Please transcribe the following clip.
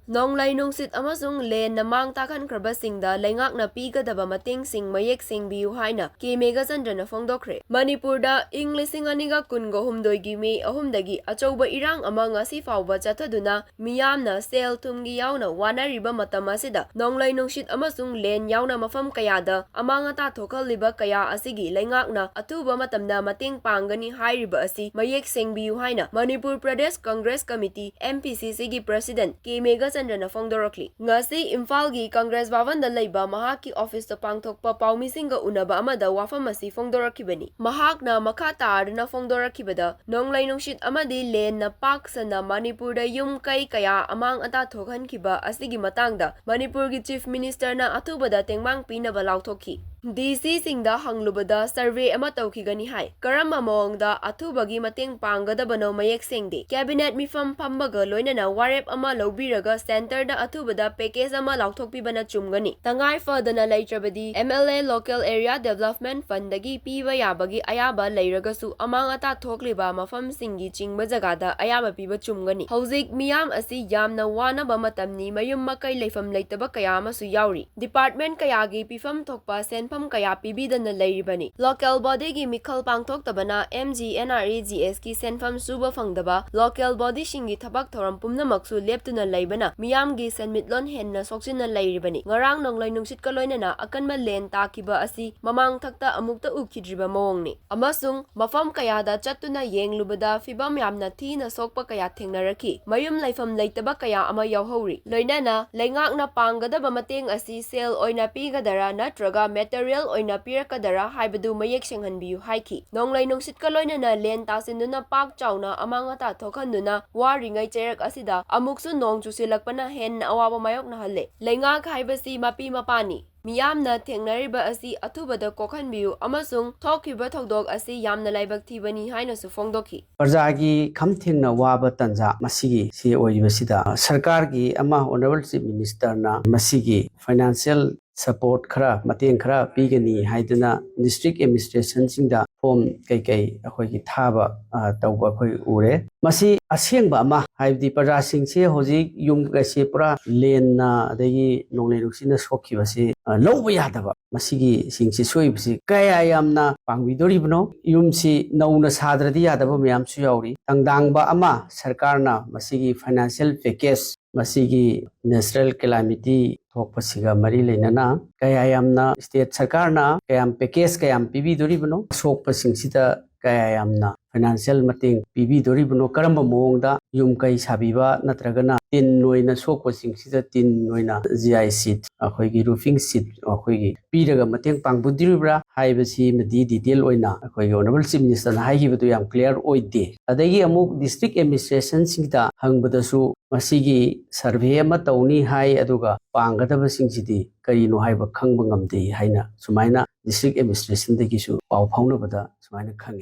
Nong Nungsitna Mang Takhranba singda Leingakna Pigadaba Mateng Mayek Sengbiyu haina Mayek Fongdokre. Manipurda ing Lisinganiga Kungo Humdoigi May Ahumdagi Achoba Irang among ngasi fauba chataduna miyamna sel tumgi yauna wanariba matamasida Nong Nungsitna len yauna mafam kayada amang ata thokaliba kaya asigi Leingakna atuba matamda mateng pangani hairiba asi Mayek Sengbiyu haina Manipur Pradesh Congress Committee MPCC gi President Mayek Fongdorakli. Ngasi Imphal-gi Congress Bhavan-da leiba mahakki office ta pangthokpa paumisinga unaba amada wafam asi fongdorakibani. Mahakna makha tarna fongdorakibada Nong Nungsitna amadi len na paksana Manipurda yum kai kaya amang ata thokhankiba asigi matangda Manipurgi Chief Minister na athubada tengmang pinaba lauthokhi. DC singda hanglubada survey ama tawkhigani hai. Karamba mawngda athubagi mateng panggadabano Mayek Sengde. Cabinet mifam phambaga loinana warep ama lobiraga center da athubada package ama lauthokpibana chumgani. Tangai fadana leitrabadi MLA Local Area Development Fund dagi piba yabagi ayaba leiragasu amang ata thokliba mafam singi chingba jagada ayaba piba chumgani. Hauzik miyam asi yamna wanaba matamni mayum makai leifam leitaba kaya amasu yauri. Department kayagi pifam thokpa senfam kaya pibidana leiribani. Local body gi mikhal pangthoktabana MGNRAGS ki senfam suba fangdaba local body shingi thabak thoram pumnamaksu leptuna leibana miyamgi senmitlon henna soksinna leiribani. Ngarang Nong Nungsitna loinana akanma len takiba asi mamang thakta amukta ukidriba mawongni. Amasung mafam kayada chattuna yenglubada fibam yamna thina sokpa kaya thengnaraki. Mayum leifam leitaba kaya ama yauhori. Loinana Leingakna Pigadaba Mateng asi sale oina pigadara natraga material oina pirakadara haibadu Mayek Sengbiyu haiki. Nong Nungsitna loinana len tasinduna pak chauna amang ata thokhanduna waringai cherak asida amuksu nong chusilakpana hen awaba mayok nahalle. Leingak haibasi mapi mapani. Miyamna thengnariba asi athubada kokhanbiyu amasung thokhiba thodok asi yamna laibak thibani haina su fongdokhi. Parjagi khamthingna waba tanja masigi si oibasida sarkar gi ama honorable chief minister na masigi financial support khara mateng khara pigani haiduna district administration singda form kai akhoi gi thaba tawba khoi ure masi asengba ama haibdi parja singse hoji yum gase pura len na adagi Nong Nungsitna sokhibase lawba yadaba masigi singse soibase kaya yamna pangbidoribno yumsi nauna sadradi yadaba myamsu yauri tangdangba ama sarkarna masigi financial package masigi natural calamity thokpasiga mari leinana kaya yamna state sarkarna kayam package kayam pibidoribno sokpasingsida kaya yamna financial mateng pibidoribno karamba mawngda yum kai sabiba natragana tin noina sokpasingsida tin noina GI sheet akhoigi roofing sheet akhoigi piraga mateng pangbudiribra haibasi madi detail oina akhoigi honorable chief minister na haigibadu yam clear oide adagi amuk district administration singda hangbadasu masigi survey ama tawni hai aduga panggadaba singsidi karino haiba khangba ngamde haina sumaina district administration dagisu paw phaunabada sumaina khangi.